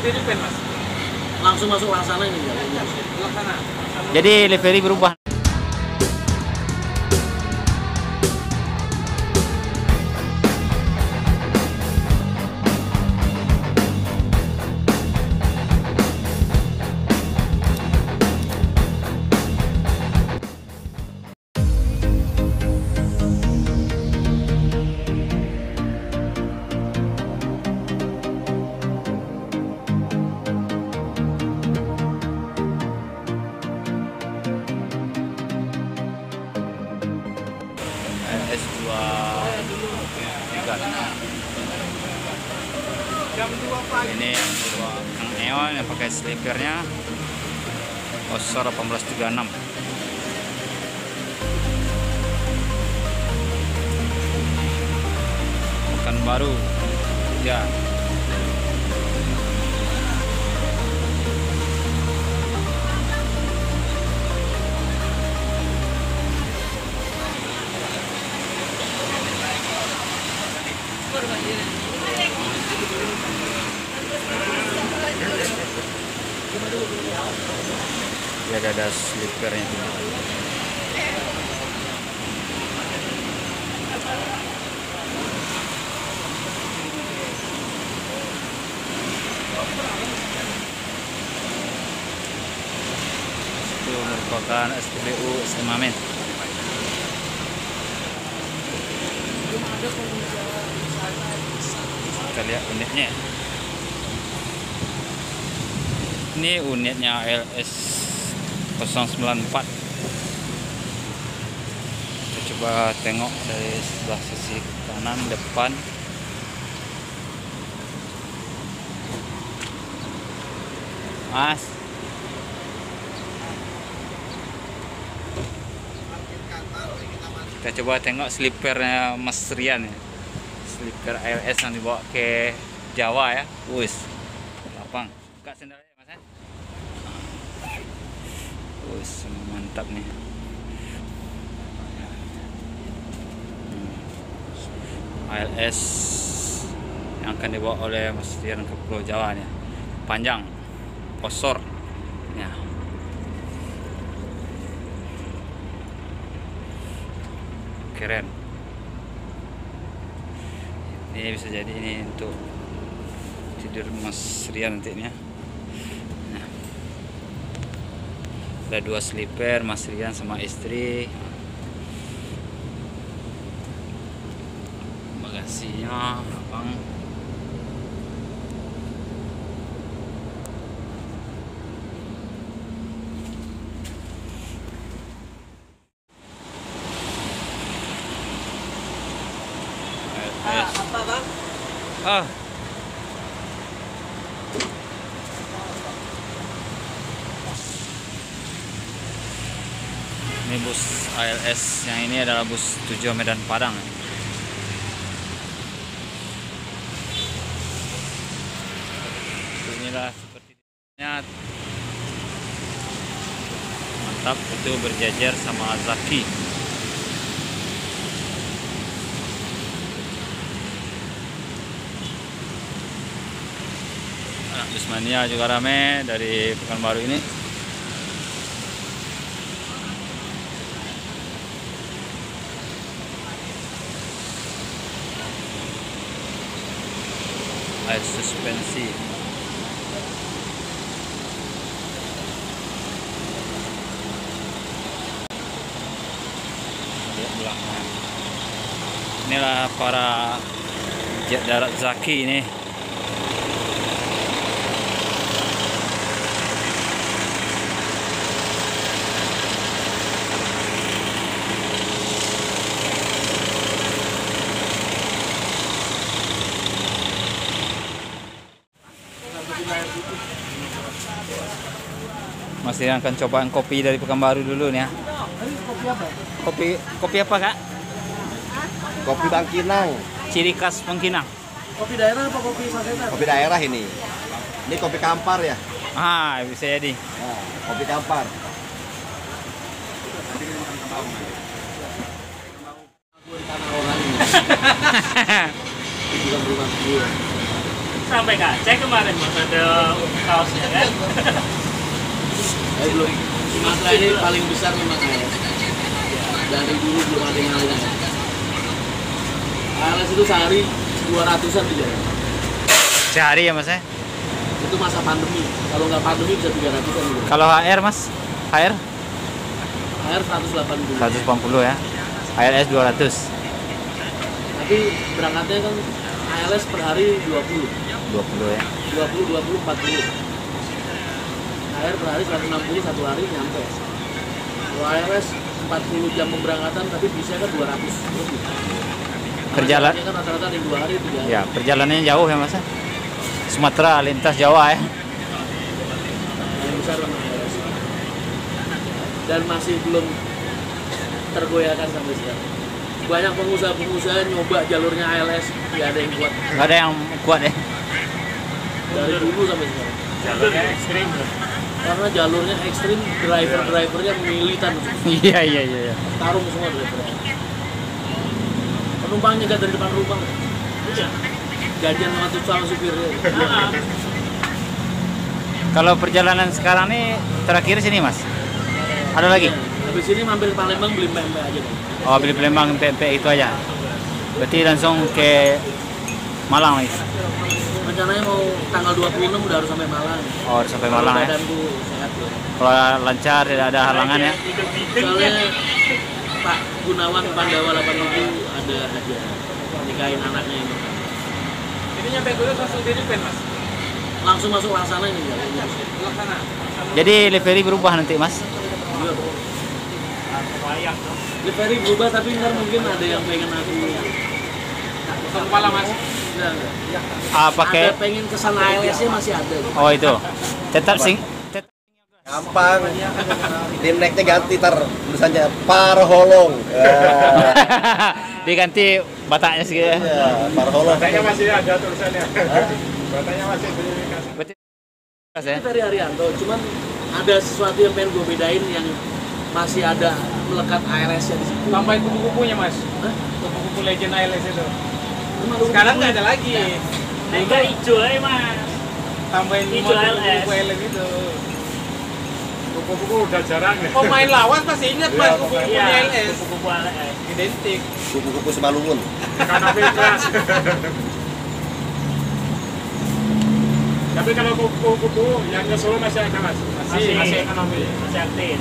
Livery pen mas. Langsung masuk laksana ini ya. Laksana. Jadi livery berubah. S2 Jam 2 pagi. ini yang neon yang pakai slipernya Osor 1836. Pekanbaru ya. Ya ada slipernya. Itu merupakan SPBU Semamen. Kita lihat unitnya. Ini unitnya LS 094. Kita coba tengok dari sebelah sisi kanan depan. Mas, kita coba tengok slipernya Mas Rian ya. Slipper LS yang dibawa ke Jawa ya. Wis, lapang. Buka sendalnya Mas ya. Wis, mantap nih. ALS yang akan dibawa oleh Mas Rian ke Pulau Jawa nih. Panjang, Osor ya. Keren. Ini bisa jadi ini untuk tidur Mas Rian nantinya. Nah, ada 2 slipper Mas Rian sama istri. Bagasinya lapang. Apa bang? Ah. Ini bus ALS yang ini adalah bus tujuan Medan Padang. Inilah sepertinya mantap, itu berjajar sama Zaki. Anak Bismania juga rame dari Pekanbaru ini. Air suspensi. Lihat belakang. Inilah para jet darat Zaki ini. Masih akan cobaan kopi dari Pekanbaru dulu nih ya. Kopi apa? Kopi apa Kak? Kopi Bangkinang. Ciri khas Bangkinang. Kopi daerah apa kopi sasetan? Kopi daerah ini. Ini kopi Kampar ya. Ah, bisa jadi. Nah, kopi Kampar. Gue di tanah orang ini. Itu bukan rumah gue. sampai cek kemarin mas ada kaosnya kan? Belum. Sumatera ini paling besar memang ALS. Dari dulu belum ada yang lain. ALS itu sehari 200-an di jalan. Sehari ya mas ya? Itu masa pandemi. Kalau nggak pandemi bisa 300-an juga. Kalau HR mas? HR? HR 180. 180 ya. HRS 200. Tapi berangkatnya kan ALS per hari 20. 20 ya. 20, 40. HR per hari 160, satu hari nyampe. Kalau ALS 40 jam pemberangkatan tapi bisa kan 200 lebih. Perjalanan kan rata-rata di 2 hari 3 hari. ya, perjalanannya jauh ya mas ya? Sumatera lintas Jawa ya. Yang besar memang ALS. Dan masih belum tergoyahkan sampai sekarang. Banyak pengusaha-pengusaha nyoba jalurnya ALS, nggak ada yang kuat. Nggak ada yang kuat ya. Dari dulu sampai sekarang. Jalurnya ekstrim. Karena jalurnya ekstrim, driver-drivernya militan. Iya. Tarung semua drivernya. Penumpangnya nggak dari depan rumah. Iya. Gajian sama supirnya. Kalau perjalanan sekarang nih terakhir sini mas? Ada lagi? Habis ini mampir ke Palembang beli pempek aja. Oh beli Palembang pempek itu aja. Berarti langsung ke Malang nih. Rencananya mau tanggal 26 udah harus sampai Malang. Oh harus sampai Malang ya. Badanku sehat ya. Kalau lancar tidak ada halangan ya. Soalnya Pak Gunawan Pandawa 8.000 ada aja nikahin anaknya ini. Ini nyampe dulu langsung di Pen mas. Langsung masuk Laksana ini ya. Laksana. Jadi livery berubah nanti mas? Iya. Bayang. Livery berubah tapi ntar mungkin ada yang pengen aku Bukan kepala mas. enggak. Pakai Ada pengen kesan ALS-nya masih ada. oh itu tetap Gampang. Tim naiknya ganti tulisannya Parholong. diganti bataknya sih ya. Ya, Parholong. Katanya masih ada tulisannya. Katanya masih dikasih. Berarti mas ya? Ferry Arianto, cuman ada sesuatu yang pengen gue bedain yang masih ada melekat ALS-nya di situ. Tambahin kupu-kupunya mas. Hah? Kupu-kupu legend ALS itu. Emang ada Sekarang nggak kupu-kupunya? ada lagi. Enggak hijau ya mas. Tambahin Hijau kupu-kupu ALS. ALS itu. Kupu-kupu udah jarang ya. Pemain lawan pasti ingat mas kupu-kupu Iya. ALS. Kupu-kupu ALS. Identik. Kupu-kupu Simalungun. Karena kelas. Tapi kalau kupu-kupu yang ke Solo masih ada mas. Masih ekonomi. Masih aktif.